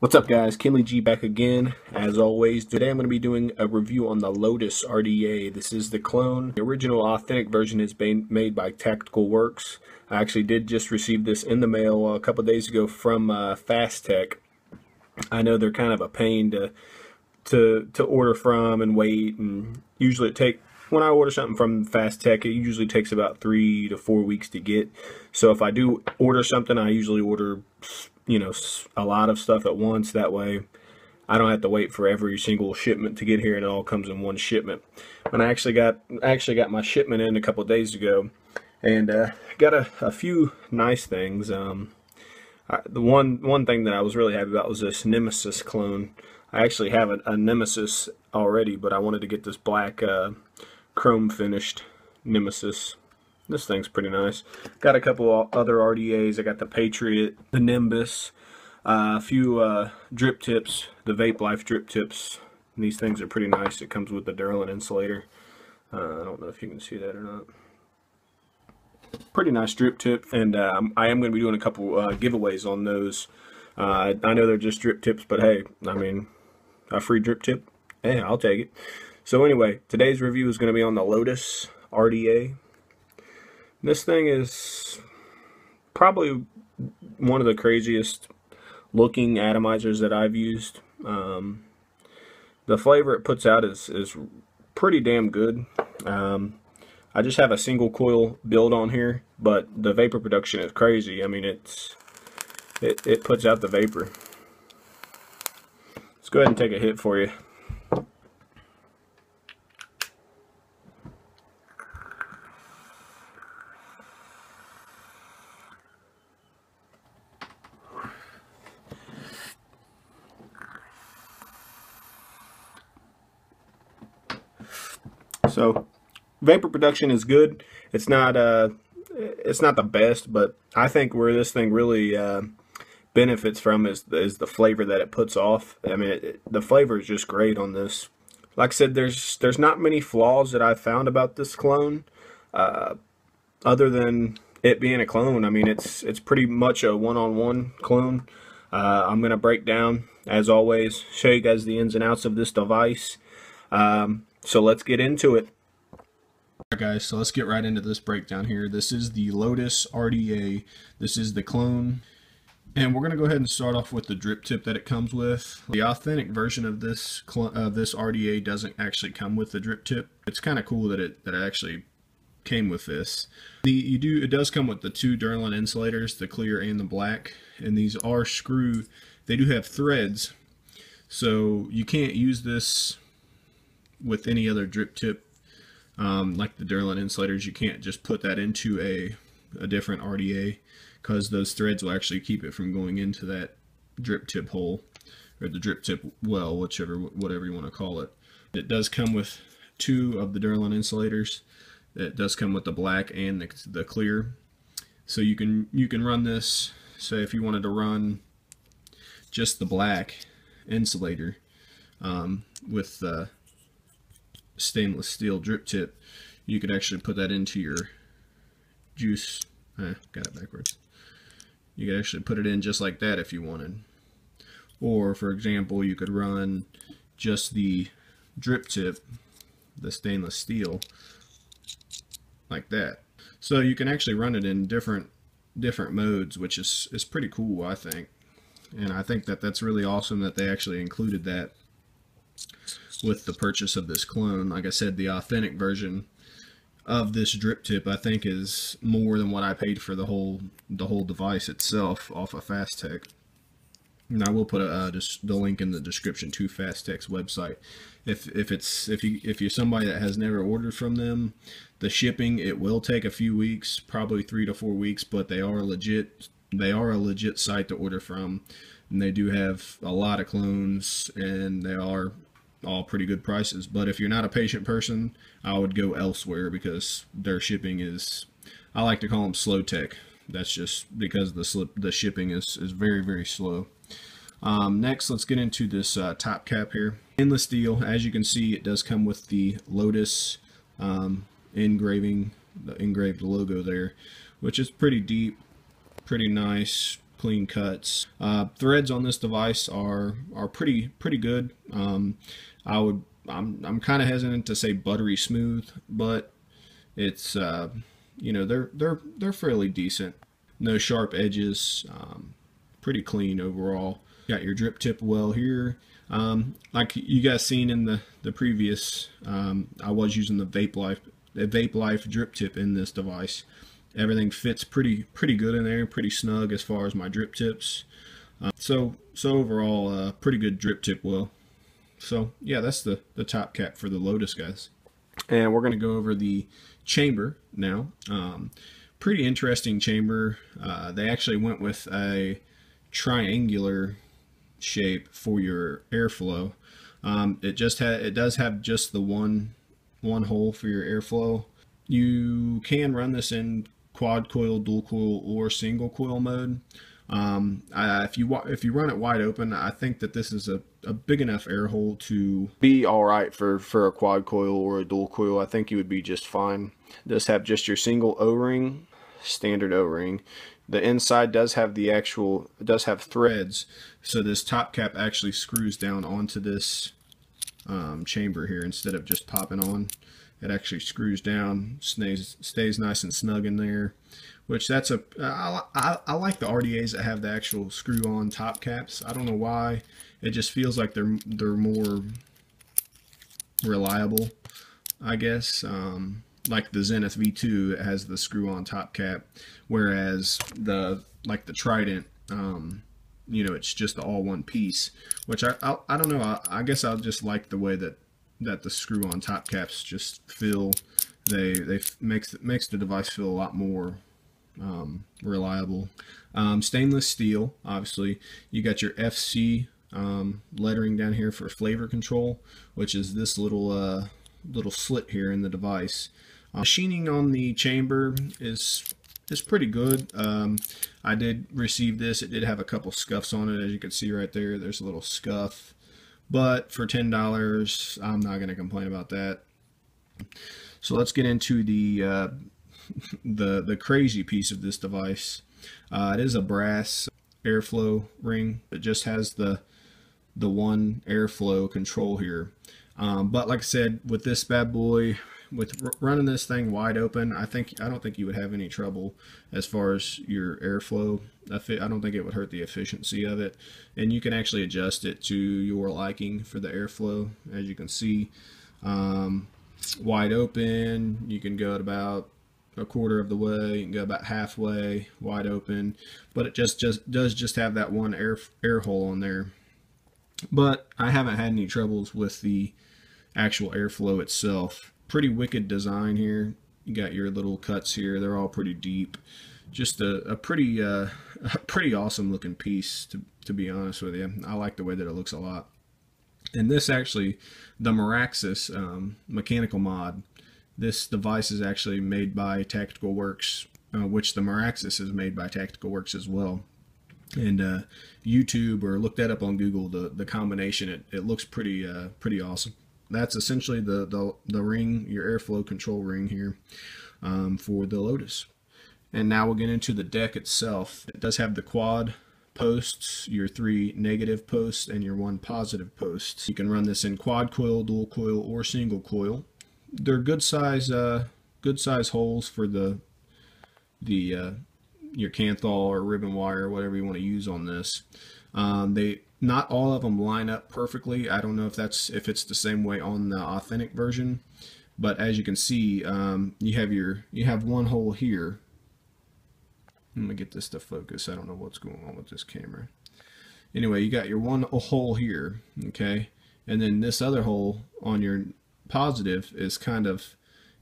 What's up guys, Kinley G back again. As always, today I'm going to be doing a review on the Lotus Rda. This is the clone. The original authentic version has been made by Tactical Works. I actually did just receive this in the mail a couple days ago from Fast Tech. I know they're kind of a pain to order from and wait, and usually when I order something from Fast Tech, it usually takes about 3 to 4 weeks to get. So if I do order something, I usually order a lot of stuff at once. That way I don't have to wait for every single shipment to get here, and it all comes in one shipment. And I actually got my shipment in a couple of days ago, and got a few nice things. The one thing that I was really happy about was this Nemesis clone. I actually have a Nemesis already, but I wanted to get this black chrome finished Nemesis. This thing's pretty nice. Got a couple other RDAs. I got the Patriot, the Nimbus, a few drip tips, the Vapelyfe drip tips. And these things are pretty nice. It comes with the Durlin insulator. I don't know if you can see that or not. Pretty nice drip tip, and I am going to be doing a couple giveaways on those. I know they're just drip tips, but hey, I mean, a free drip tip, hey, I'll take it. So anyway, today's review is going to be on the Lotus Rda. This thing is probably one of the craziest looking atomizers that I've used. The flavor it puts out is pretty damn good. I just have a single coil build on here, but the vapor production is crazy. I mean, it puts out the vapor. Let's go ahead and take a hit for you. So vapor production is good. It's not the best, but I think where this thing really benefits from is the flavor that it puts off. I mean, the flavor is just great on this. Like I said, there's not many flaws that I've found about this clone, other than it being a clone. I mean, it's pretty much a one-on-one clone. I'm gonna break down, as always, show you guys the ins and outs of this device. So let's get into it. Alright guys, so let's get right into this breakdown here. This is the Lotus Rda. This is the clone. And we're going to go ahead and start off with the drip tip that it comes with. The authentic version of this Rda doesn't actually come with the drip tip. It's kind of cool that it actually came with this. It does come with the two Durlin insulators, the clear and the black. And these are they do have threads. So you can't use this with any other drip tip, like the Durlin insulators. You can't just put that into a different RDA, because those threads will actually keep it from going into that drip tip hole, or the drip tip well, whatever you want to call it. It does come with two of the Durlin insulators. It does come with the black and the clear. So you can run this. Say if you wanted to run just the black insulator with the stainless steel drip tip, you could actually put that into your juice. Got it backwards. You could actually put it in just like that if you wanted. Or for example, you could run just the drip tip, the stainless steel, like that. So you can actually run it in different modes, which is pretty cool, I think. And I think that's really awesome that they actually included that with the purchase of this clone. Like I said, the authentic version of this drip tip I think is more than what I paid for the whole device itself off of Fast Tech. And I will put the link in the description to Fast Tech's website. If you're somebody that has never ordered from them, the shipping, it will take a few weeks, probably 3 to 4 weeks, but they are legit. They are a legit site to order from, and they do have a lot of clones, and they are all pretty good prices. But if you're not a patient person, I would go elsewhere, because their shipping is, I like to call them slow tech. That's just because the shipping is very, very slow. Next, let's get into this top cap here. Stainless steel. As you can see, it does come with the Lotus engraving, the engraved logo there, which is pretty deep, pretty nice. clean cuts. Threads on this device are pretty good. I'm kind of hesitant to say buttery smooth, but it's you know, they're fairly decent. No sharp edges. Pretty clean overall. Got your drip tip well here. Like you guys seen in the previous, I was using the Vapelyfe drip tip in this device. Everything fits pretty good in there, pretty snug as far as my drip tips. So overall, pretty good drip tip well. So yeah, that's the top cap for the Lotus, guys. And we're going to go over the chamber now. Pretty interesting chamber. They actually went with a triangular shape for your airflow. It does have just the one hole for your airflow. You can run this in quad coil, dual coil, or single coil mode. If you run it wide open, I think that this is a big enough air hole to be all right for a quad coil or a dual coil. I think you would be just fine. Does have just your single O-ring, standard O-ring. The inside does have threads, so this top cap actually screws down onto this chamber here instead of just popping on. It actually screws down, stays nice and snug in there, which I like the RDAs that have the actual screw-on top caps. I don't know why. It just feels like they're more reliable, I guess. Like the Zenith V2, it has the screw-on top cap, whereas the Trident, you know, it's just all one piece. Which I don't know. I guess I'll just like the way that the screw-on top caps just feel. They makes the device feel a lot more reliable. Stainless steel, obviously. You got your FC lettering down here for flavor control, which is this little slit here in the device. Machining on the chamber is pretty good. I did receive this. It did have a couple scuffs on it, as you can see right there. There's a little scuff, but for $10, I'm not going to complain about that. So let's get into the crazy piece of this device. It is a brass airflow ring. It just has the one airflow control here. But like I said, with this bad boy, with running this thing wide open, I don't think you would have any trouble as far as your airflow. I don't think it would hurt the efficiency of it, and you can actually adjust it to your liking for the airflow. As you can see, wide open, you can go at about a quarter of the way, you can go about halfway wide open, but it does have that one air hole on there. But I haven't had any troubles with the actual airflow itself. Pretty wicked design here. You got your little cuts here. They're all pretty deep. Just a pretty awesome looking piece, to be honest with you. I like the way that it looks a lot. And this actually, the Meraxis mechanical mod, this device is actually made by Tactical Works, which the Meraxis is made by Tactical Works as well. And YouTube, or look that up on Google, the combination, it looks pretty awesome. That's essentially the ring, your airflow control ring here for the Lotus. And now we'll get into the deck itself. It does have the quad posts, your 3 negative posts, and your 1 positive post. You can run this in quad coil, dual coil, or single coil. They're good size holes for your Kanthal or ribbon wire, whatever you want to use on this. Not all of them line up perfectly. I don't know if it's the same way on the authentic version, but as you can see, you have one hole here. Let me get this to focus. I don't know what's going on with this camera. Anyway, you got your one hole here, okay, and then this other hole on your positive is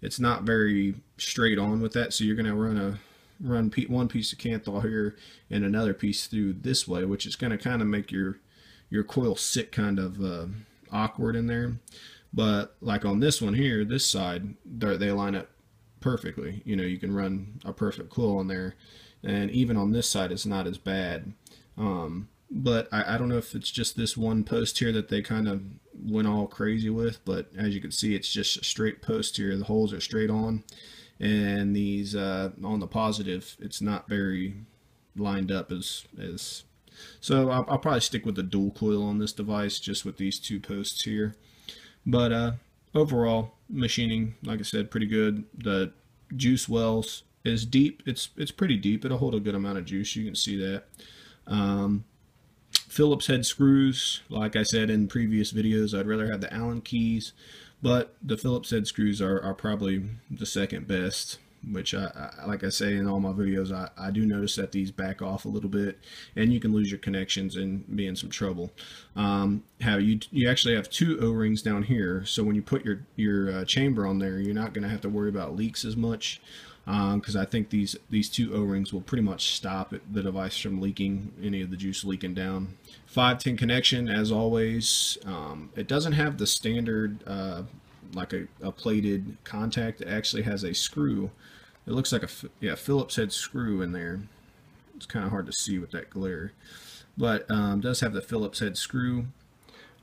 it's not very straight on with that, so you're going to run one piece of Kanthal here and another piece through this way, which is going to kind of make your coil sit kind of awkward in there. But like on this one here, this side, they line up perfectly. You know, you can run a perfect coil on there, and even on this side it's not as bad. But I don't know if it's just this one post here that they kind of went all crazy with, but as you can see, it's just a straight post here. The holes are straight on, and these on the positive, it's not very lined up as so I'll probably stick with the dual coil on this device, just with these 2 posts here. But overall, machining, like I said, pretty good. The juice wells is deep. It's pretty deep. It'll hold a good amount of juice. You can see that. Phillips head screws, like I said in previous videos, I'd rather have the Allen keys, but the Phillips head screws are probably the second best, which like I say in all my videos, I do notice that these back off a little bit, and you can lose your connections and be in some trouble. How you actually have 2 O-rings down here, so when you put your chamber on there, you're not going to have to worry about leaks as much. Because I think these 2 O-rings will pretty much stop the device from leaking, any of the juice leaking down. 510 connection, as always. It doesn't have the standard like a plated contact. It actually has a screw. It looks like a Phillips head screw in there. It's kind of hard to see with that glare, but it does have the Phillips head screw.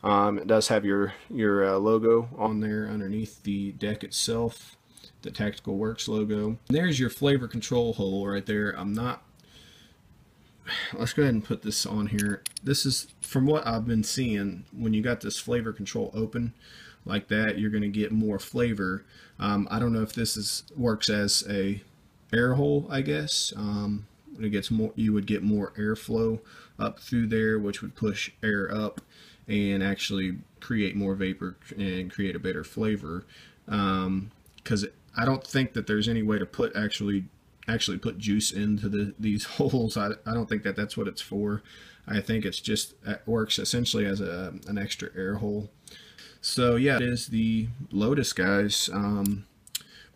It does have your logo on there underneath the deck itself, the Tactical Works logo. There's your flavor control hole right there. Let's go ahead and put this on here. This is, from what I've been seeing, when you got this flavor control open like that, you're going to get more flavor. I don't know if this works as a air hole, I guess. It gets more, you would get more airflow up through there, which would push air up and actually create more vapor and create a better flavor. Because I don't think that there's any way to put actually put juice into these holes. I don't think that that's what it's for. I think it's just, it works essentially as an extra air hole. So yeah, it is the Lotus, guys.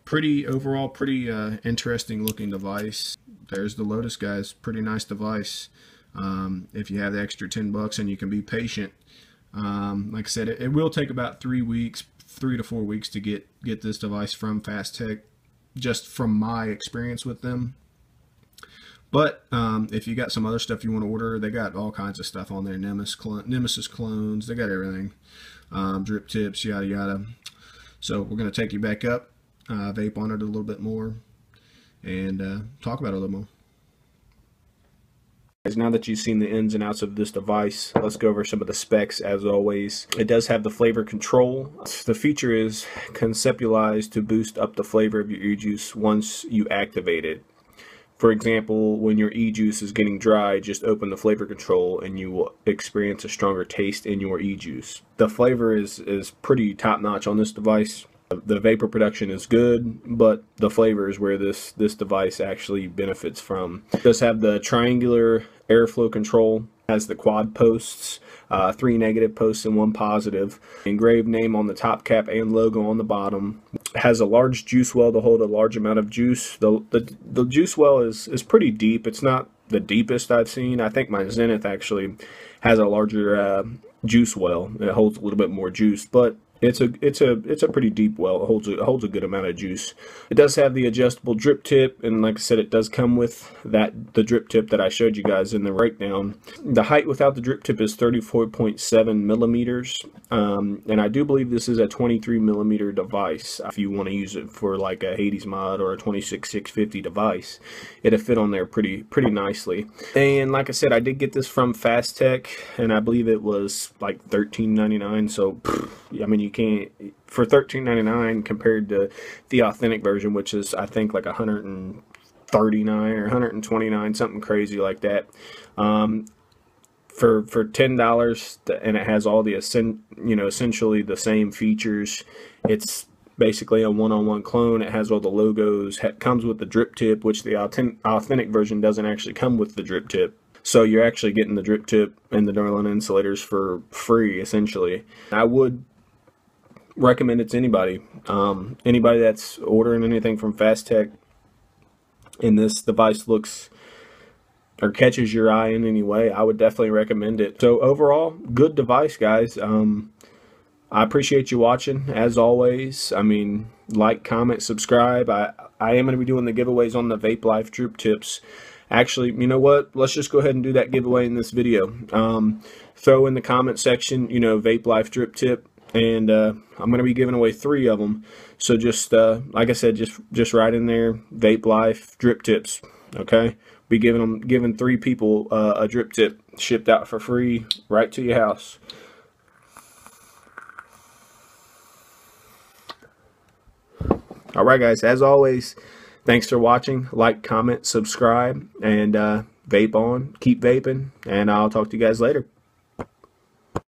Overall pretty interesting looking device. There's the Lotus, guys. Pretty nice device. If you have the extra $10 and you can be patient. Like I said, it will take about 3 to 4 weeks to get this device from Fast Tech, just from my experience with them. But if you got some other stuff you want to order, they got all kinds of stuff on there. Nemesis clones, they got everything. Drip tips, yada yada. So we're going to take you back up, vape on it a little bit more, and talk about it a little more. Now that you've seen the ins and outs of this device, let's go over some of the specs. As always, it does have the flavor control. The feature is conceptualized to boost up the flavor of your e-juice once you activate it. For example, when your e-juice is getting dry, just open the flavor control and you will experience a stronger taste in your e-juice. The flavor is pretty top-notch on this device. The vapor production is good, but the flavor is where this device actually benefits from. It does have the triangular airflow control, has the quad posts, 3 negative posts and 1 positive, engraved name on the top cap and logo on the bottom. Has a large juice well to hold a large amount of juice. The juice well is pretty deep. It's not the deepest I've seen. I think my Zenith actually has a larger juice well. It holds a little bit more juice, but it's a pretty deep well. It holds a good amount of juice. It does have the adjustable drip tip, and like I said, it does come with the drip tip that I showed you guys in the breakdown. The height without the drip tip is 34.7 millimeters, and I do believe this is a 23 millimeter device. If you want to use it for like a Hades mod or a 26650 device, it'll fit on there pretty nicely. And like I said, I did get this from Fast Tech, and I believe it was like $13.99. So I mean, you can't, for $13.99 compared to the authentic version, which is I think like $139 or $129, something crazy like that. For $10, and it has all the essentially the same features. It's basically a one-on-one clone. It has all the logos. Comes with the drip tip, which the authentic version doesn't actually come with the drip tip. So you're actually getting the drip tip and the Darlin insulators for free, essentially. I would recommend it to anybody. Anybody that's ordering anything from Fast Tech and this device looks or catches your eye in any way, I would definitely recommend it. So overall, good device, guys. I appreciate you watching, as always. I mean, like, comment, subscribe. I am going to be doing the giveaways on the Vapelyfe drip tips. Actually, you know what? Let's just go ahead and do that giveaway in this video. Throw in the comment section, Vapelyfe drip tip, and I'm going to be giving away 3 of them. So just, like I said, just write in there, Vapelyfe drip tips. Okay? Be giving 3 people a drip tip shipped out for free right to your house. Alright guys, as always, thanks for watching. Like, comment, subscribe, and vape on. Keep vaping, and I'll talk to you guys later.